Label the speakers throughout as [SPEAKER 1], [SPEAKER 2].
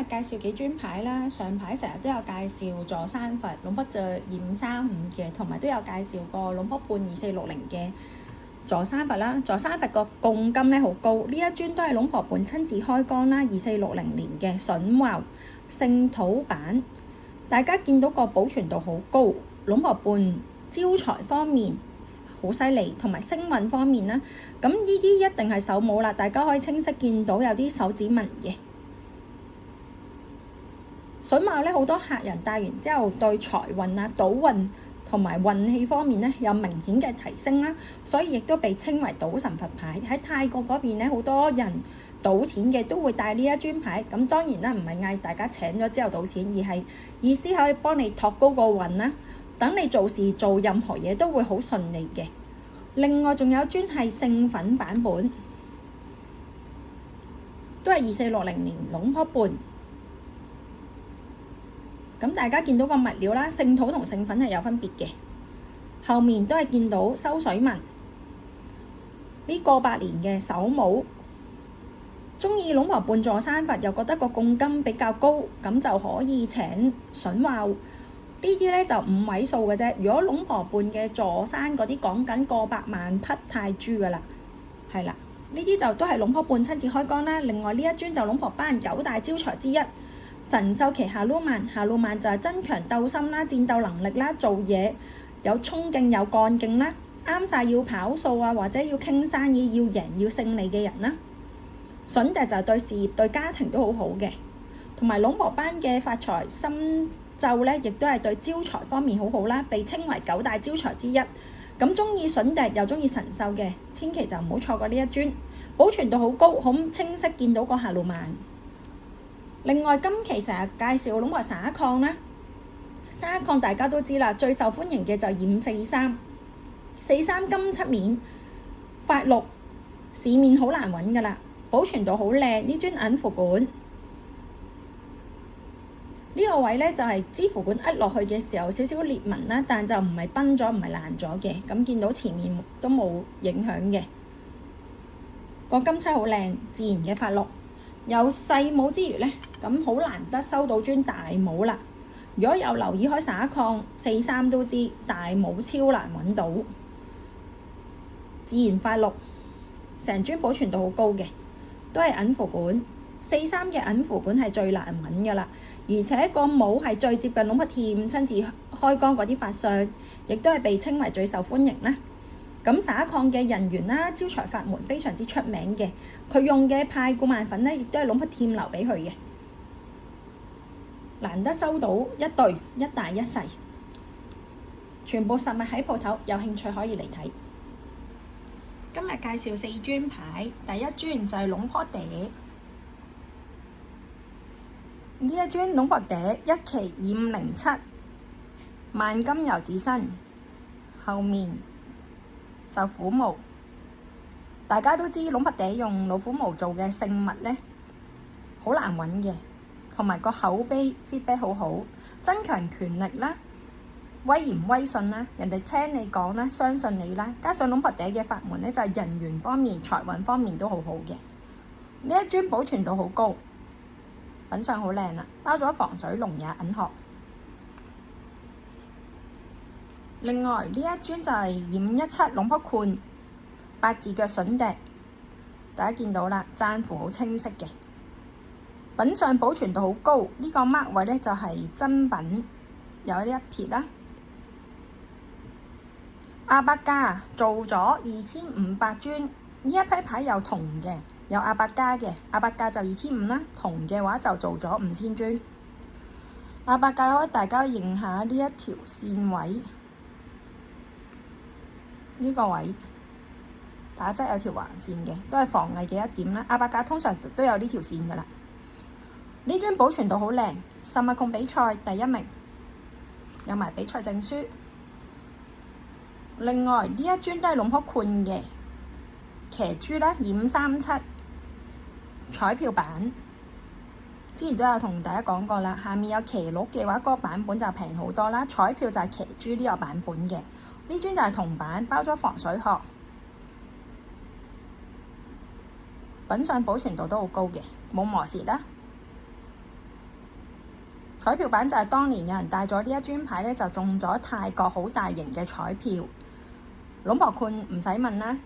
[SPEAKER 1] 介紹幾尊牌啦，上排成日都有介紹座山佛龍坡就2535嘅，同埋都有介紹過龍坡半2460嘅座山佛啦。座山佛個貢金咧好高，呢一尊都係龍婆本親自開光啦，2460年嘅筍華聖土版。大家見到個保存度好高，龍婆本招財方面好犀利，同埋星運方面啦，咁呢啲一定係手母啦，大家可以清晰見到有啲手指紋嘅。筍華咧好多客人戴完之後對財運啊、賭運同埋運氣方面咧有明顯嘅提升啦，所以亦都被稱為賭神佛牌。喺泰國嗰邊咧，好多人賭錢嘅都會戴呢一尊牌。咁當然啦，唔係嗌大家請咗之後賭錢，而係意思可以幫你托高個運啦，等你做事做任何嘢都會好順利嘅。另外仲有一尊係聖粉版本，都係2460年龍坡半。咁大家見到個物料啦，聖土同聖粉係有分別嘅，後面都係見到收水紋。呢個百年嘅手母，鍾意龍婆半座山佛又覺得個貢金比較高，咁就可以請筍華。呢啲咧就5位數嘅啫。如果龍婆半嘅座山嗰啲講緊過百萬匹泰銖噶啦，係啦，呢啲就都係龍婆半親自開光啦。另外呢一尊就龍婆班9大招財之一。神獸旗夏魯曼就係增強鬥心啦、戰鬥能力啦、做嘢有衝勁有幹勁啦，啱晒要跑數啊，或者要傾生意要贏要勝利嘅人啦。筍笛就係對事業對家庭都好好嘅，同埋龍婆班嘅發財心咒咧，亦都係對招財方面好好啦，被稱為9大招財之一。咁鍾意筍笛又鍾意神獸嘅，千祈就唔好錯過呢一尊，保存度好高，好清晰見到個夏魯曼。另外今期成日介紹龍婆灑礦啦，灑礦大家都知啦，最受歡迎嘅就2543，43金漆面發綠，市面好難揾噶啦，保存度好靚。呢尊銀符管呢個位咧就係支符管壓落去嘅時候少少裂紋啦，但就唔係崩咗唔係爛咗嘅，咁見到前面都冇影響嘅。個金漆好靚，自然嘅發綠。有細母之餘咧，咁好難得收到尊大母啦。如果有留意開灑礦43都知，大母超難揾到，自然發綠，成尊保存度好高嘅，都係銀符管。43嘅銀符管係最難揾噶啦，而且個母係最接近龍婆貼親自開光嗰啲法相，亦都係被稱為最受歡迎啦。咁灑礦嘅人緣啦，招財法門非常之出名嘅，佢用嘅派古曼粉咧，亦都係龍婆添留俾佢嘅。難得收到一對一大一細，全部實物喺鋪頭，有興趣可以嚟睇。今日介紹4尊牌，第一尊就係龍婆笛。呢一尊龍婆笛一期2507，萬金油紙身，後面就虎毛。大家都知龍婆笛用老虎毛做嘅聖物咧，好難揾嘅，同埋個口碑 feedback 好好，增強權力啦，威嚴威信啦，人哋聽你講啦，相信你啦。加上龍婆笛嘅法門咧，就係人緣方面、財運方面都好好嘅。呢一尊保存度好高，品相好靚啦，包咗防水龍也銀殼。另外呢一尊就係2517龍婆冠8字腳筍笛，大家見到啦，贊符好清晰嘅，品相保存度好高。呢個 mark 位咧就係真品，有呢一撇啦。阿伯加做咗2500尊，呢一批牌有銅嘅，有阿伯加嘅，阿伯加就2500啦，銅嘅話就做咗5000尊。阿伯加可以大家認下呢一條線位，呢個位打側有條橫線嘅，都係防偽嘅一點啦。阿伯加通常都有呢條線噶啦。呢尊保存度好靚，十物控比賽第1名，有埋比賽證書。另外呢一尊都係龍婆冠嘅騎豬啦，2537彩票版，之前都有同大家講過啦。下面有騎鹿嘅話，嗰個版本就平好多啦。彩票就係騎豬呢個版本嘅。呢尊就係銅版，包咗防水殼，品相保存度都好高嘅，冇磨蝕啦。彩票版就係當年有人帶咗呢一尊牌咧，就中咗泰國好大型嘅彩票。龍婆坤唔使問啦，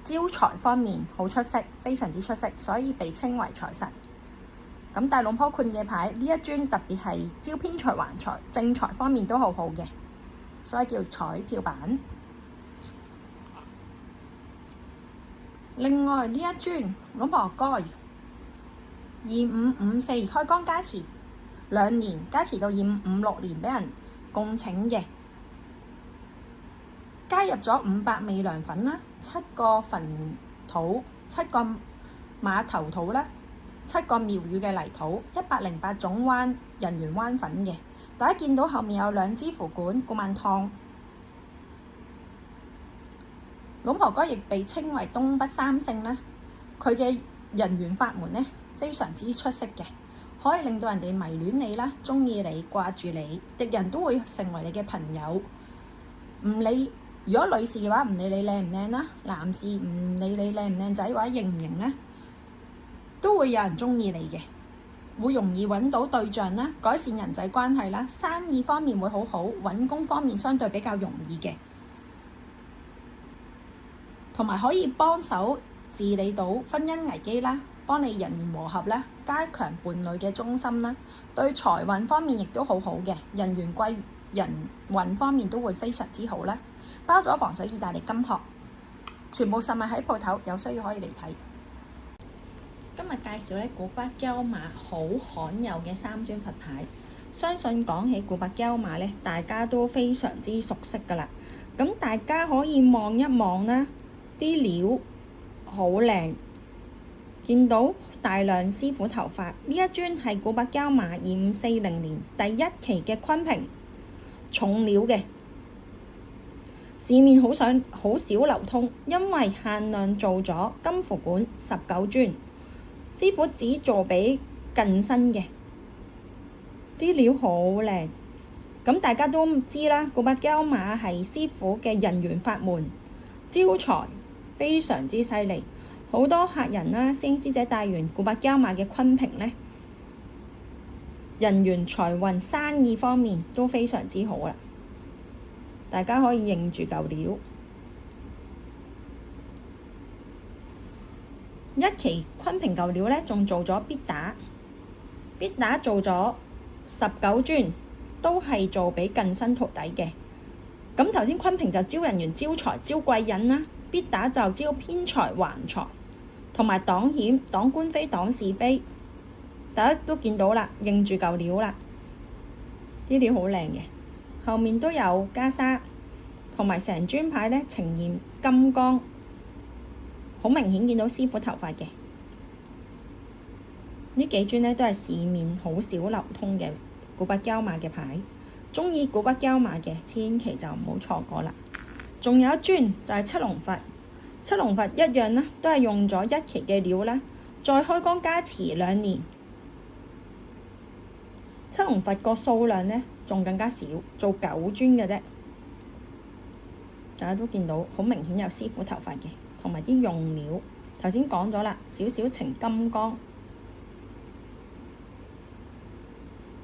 [SPEAKER 1] 招財方面好出色，非常之出色，所以被稱為財神。咁大龍婆坤嘅牌呢一尊特別係招偏財還財，正財方面都好好嘅，所以叫彩票版。另外呢一尊龍婆蓋2554開光加持2年，加持到2556年俾人供請嘅，加入咗500味良粉啦，7個墳土，7個馬頭土啦，7個廟宇嘅泥土，108種人緣彎粉嘅。大家見到後面有2支符管古曼湯。龍婆蓋亦被稱為東北三聖啦，佢嘅人緣法門呢非常之出色嘅，可以令到人哋迷戀你啦，鍾意你，掛住你，敵人都會成為你嘅朋友。唔理如果女士嘅話，唔理你靚唔靚啦；男士唔理你靚唔靚仔或者型唔型咧，都會有人鍾意你嘅，會容易揾到對象啦，改善人際關係啦，生意方面會好好，揾工方面相對比較容易嘅。同埋可以幫手治理到婚姻危機啦，幫你人緣和合啦，加強伴侶嘅忠心啦，對財運方面亦都好好嘅，人緣貴人運方面都會非常之好啦。包咗防水意大利金殼，全部實物喺鋪頭，有需要可以嚟睇。今日介紹咧古巴膠馬好罕有嘅3尊佛牌，相信講起古巴膠馬咧，大家都非常之熟悉㗎啦。咁大家可以望一望啦。啲料好靚，見到大量師傅頭髮。呢一尊係古巴膠馬2540年第1期嘅昆平重料嘅，市面好少流通，因為限量做咗金符管19尊，師傅只做俾近身嘅，啲料好靚。咁大家都知啦，古巴膠馬係師傅嘅人緣法門，招財非常之犀利，好多客人啦，師兄師姐帶完古巴膠馬嘅昆平呢，人緣財運生意方面都非常之好啦。大家可以認住嚿料，1期昆平嚿料呢，仲做咗必打做咗19尊，都係做俾近身徒弟嘅。咁頭先昆平就招人緣、招財、招貴人啦。必打就招偏財還財，同埋擋險、擋官非、擋是非。大家都見到啦，認住嚿料啦，啲料好靚嘅。後面都有袈裟，同埋成尊牌呢呈現金光，好明顯見到師傅頭髮嘅。呢幾尊呢都係市面好少流通嘅古巴膠馬嘅牌，鍾意古巴膠馬嘅千祈就唔好錯過啦。仲有一尊就係七龍佛，七龍佛一樣啦，都係用咗1期嘅料啦，再開光加持2年。七龍佛個數量呢仲更加少，做9尊嘅啫。大家都見到好明顯有師傅頭髮嘅，同埋啲用料頭先講咗啦，少少呈金光，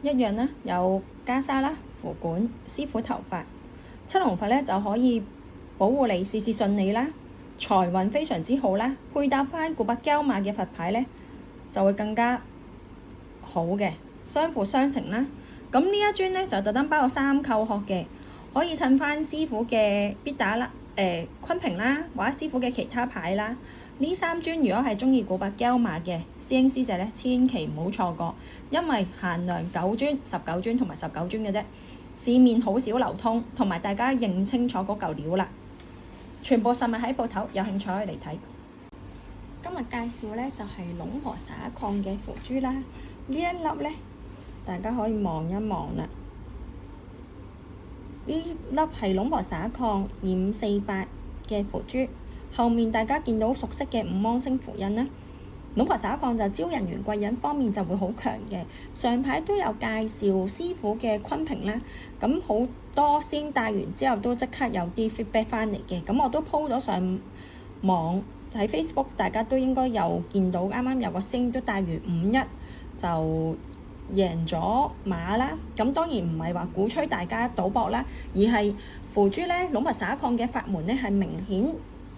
[SPEAKER 1] 一樣啦，有袈裟啦、符管、師傅頭髮。七龍佛呢就可以保護你事事順利啦，財運非常之好啦。配搭返古巴膠馬嘅佛牌呢，就會更加好嘅，相輔相成啦。咁呢一尊呢，就特登包咗3扣殼嘅，可以襯返師傅嘅必打啦、昆平啦，或者師傅嘅其他牌啦。呢3尊如果係鍾意古巴膠馬嘅師兄師姐呢，千祈唔好錯過，因為限量9尊、19尊同埋19尊嘅啫，市面好少流通，同埋大家認清楚嗰嚿料啦。全部實物喺鋪頭，有興趣可以嚟睇。今日介紹呢就係龍婆灑礦嘅符珠啦。呢一粒呢，大家可以望一望啦。呢粒係龍婆灑礦2548嘅符珠，後面大家見到熟悉嘅五芒星符印啦。龍婆灑礦就招人緣貴人方面就會好強嘅。上排都有介紹師傅嘅昆平啦，咁好多先帶完之後都即刻有啲 feedback 翻嚟嘅，咁我都 po 咗上網喺 Facebook， 大家都應該有見到，啱啱有個星都帶完51就贏咗馬啦。咁當然唔係話鼓吹大家賭博啦，而係符珠咧龍婆灑礦嘅法門咧係明顯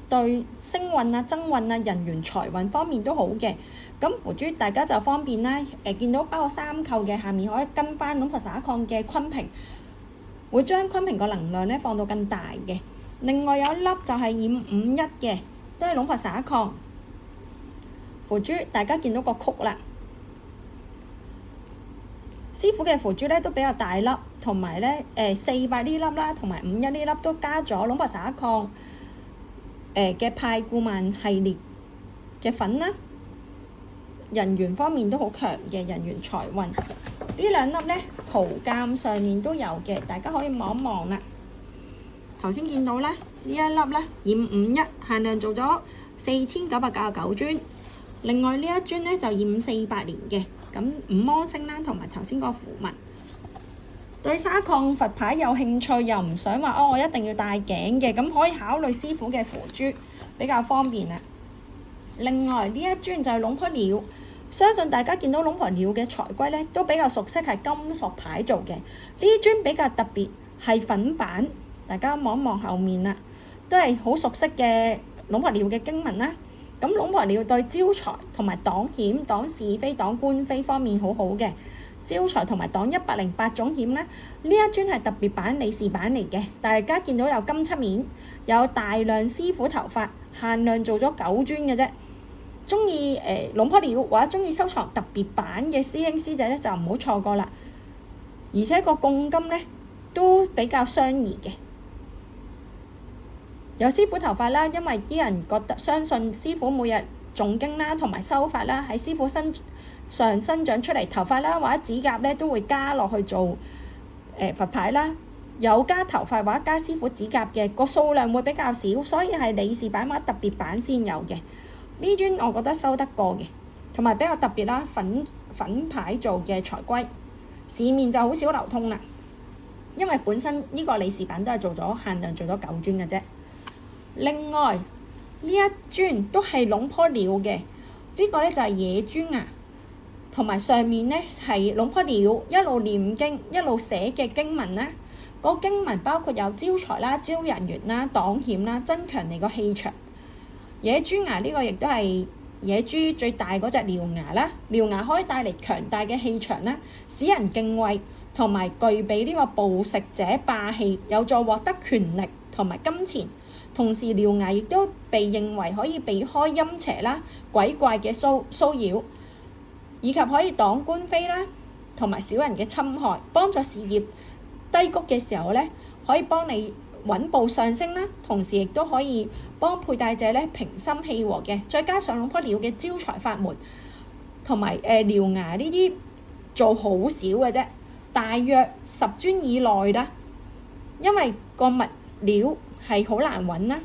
[SPEAKER 1] 對星運啊、增運啊、人緣財運方面都好嘅。咁符珠大家就方便啦。見到包個3扣嘅下面可以跟翻龍婆灑礦嘅坤平，會將坤平個能量咧放到更大嘅。另外有一粒就係2551嘅，都係龍婆灑礦符珠，大家見到個曲啦。師傅嘅符珠咧都比較大粒，同埋咧400呢粒啦，同埋51呢粒都加咗龍婆灑礦嘅派顧萬系列嘅粉啦。人緣方面都好強嘅，人緣財運。呢2粒咧圖鑑上面都有嘅，大家可以望一望啦。頭先見到咧呢一粒咧2551限量做咗4999尊，另外呢一尊咧就2548年嘅。咁五芒星啦，同埋頭先個符文。對沙礦佛牌有興趣又唔想話我一定要戴頸嘅，咁可以考慮師傅嘅符珠，比較方便啦。另外呢一尊就係龍婆鳥，相信大家見到龍婆鳥嘅財龜咧，都比較熟悉係金屬牌做嘅。呢尊比較特別係粉版，大家望一望後面啦，都係好熟悉嘅龍婆鳥嘅經文啦。咁龍婆鳥對招財同埋擋險、擋是非、擋官非方面好好嘅，招財同埋擋108種險咧。呢一尊係特別版利是版嚟嘅，大家見到有金漆面，有大量師傅頭髮，限量做咗9尊嘅啫。中意龍婆鳥或者中意收藏特別版嘅師兄師姐咧，就唔好錯過啦。而且個貢金咧都比較相宜嘅。有師傅頭髮啦，因為啲人覺得相信師傅每日誦經啦，同埋修法啦，喺師傅身上生長出嚟頭髮啦，或者指甲咧都會加落去做佛牌啦。有加頭髮或者加師傅指甲嘅個數量會比較少，所以係利是版或者特別版先有嘅。呢尊我覺得收得過嘅，同埋比較特別啦，粉牌做嘅財龜，市面就好少流通啦。因為本身呢個利是版都係做咗限量做咗9尊嘅啫。另外呢一尊都係龍婆鳥嘅，呢個咧就係野豬牙，同埋上面咧係龍婆鳥一路念經一路寫嘅經文啦。個經文包括有招財啦、招人緣啦、擋險啦、增強你個氣場。野豬牙呢個亦都係野豬最大嗰隻獠牙啦，獠牙可以帶嚟強大嘅氣場啦，使人敬畏，同埋具備呢個捕食者霸氣，有助獲得權力同埋金錢。同時獠牙亦都被認為可以避開陰邪啦、鬼怪嘅騷擾，以及可以擋官非啦，同埋小人嘅侵害，幫助事業低谷嘅時候咧，可以幫你穩步上升啦。同時亦都可以幫佩戴者咧平心氣和嘅。再加上龍婆鳥嘅招財法門，同埋獠牙呢啲做好少嘅啫，大約10尊以內啦。因為個物料係好難揾啦，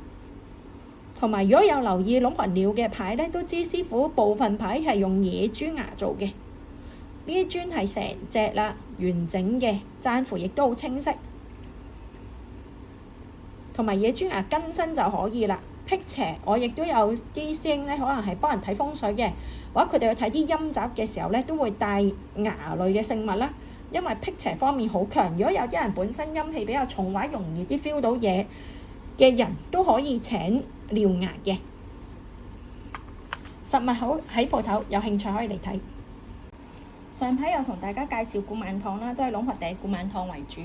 [SPEAKER 1] 同埋如果有留意龍婆鳥嘅牌咧，都知師傅部分牌係用野豬牙做嘅。呢一尊係成隻啦，完整嘅，贊符亦都好清晰，同埋野豬牙跟身就可以啦。辟邪我亦都有啲師兄咧，可能係幫人睇風水嘅，或者佢哋去睇啲陰宅嘅時候咧，都會帶牙類嘅聖物啦。因為辟邪方面好強，如果有啲人本身陰氣比較重或者容易啲 feel 到嘢嘅人，都可以請獠牙嘅。實物好喺鋪頭，有興趣可以嚟睇。上排有同大家介紹古曼童啦，都係龍婆第古曼童為主。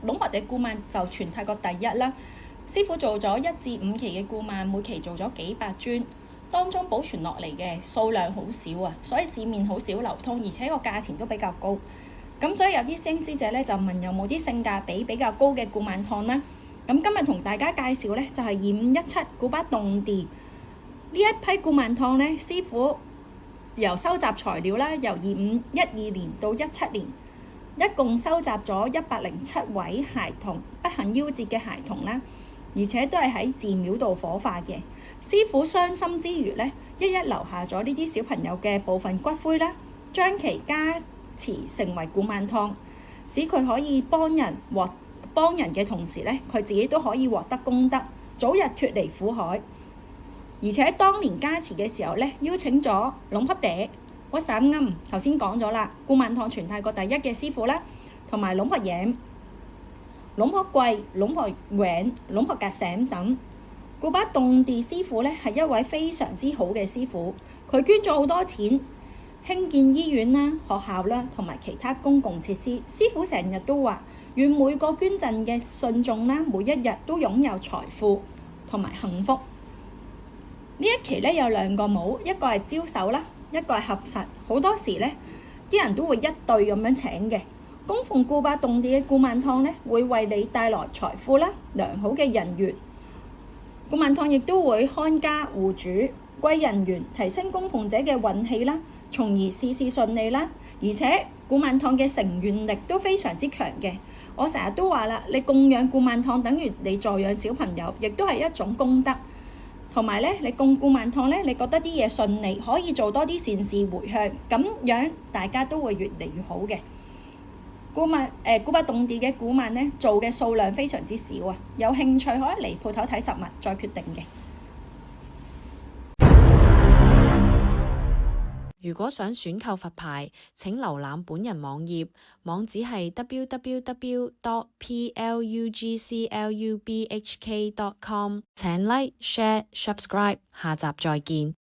[SPEAKER 1] 龍婆第古曼就全泰國第一啦。師傅做咗1至5期嘅古曼，每期做咗幾百尊，當中保存落嚟嘅數量好少啊，所以市面好少流通，而且個價錢都比較高。咁所以有啲師兄師姐咧就問有冇啲性價比比較高嘅古曼童啦。咁今日同大家介紹咧就係2517古巴凍地呢一批古曼童咧，師傅由收集材料啦，由2512年到17年，一共收集咗107位孩童不幸夭折嘅孩童啦，而且都係喺寺廟度火化嘅。師傅傷心之餘咧，一一留下咗呢啲小朋友嘅部分骨灰啦，將其加持成為古曼童，使佢可以幫人嘅同時咧，佢自己都可以獲得功德，早日脫離苦海。而且當年加持嘅時候咧，邀請咗龍婆嗲我省啱頭先講咗啦，古曼童全泰國第一嘅師傅啦，同埋龍婆影、龍婆貴、龍婆永、龍婆格醒等。古巴棟地師傅咧係一位非常之好嘅師傅，佢捐咗好多錢興建醫院啦、學校啦同埋其他公共設施。師傅成日都話，願每個捐贈嘅信眾啦，每一日都擁有財富同埋幸福。呢一期咧有兩個帽，一個係招手啦，一個係合實。好多時咧，啲人都會一對咁樣請嘅。供奉古巴棟地嘅古曼童咧，會為你帶來財富啦、良好嘅人緣。古曼童亦都會看家護主、貴人緣，提升供奉者嘅運氣啦，從而事事順利啦。而且古曼童嘅成願力都非常之強嘅。我成日都話啦，你供養古曼童等於你助養小朋友，亦都係一種功德。同埋咧，你供古曼童咧，你覺得啲嘢順利，可以做多啲善事回向，咁樣大家都會越嚟越好嘅。古巴棟地嘅古曼咧，做嘅數量非常之少啊，有興趣可以嚟鋪頭睇實物再決定嘅。
[SPEAKER 2] 如果想選購佛牌，請瀏覽本人網頁，網址係 www.plugclubhk.com。請 Like、Share、Subscribe，下集再見。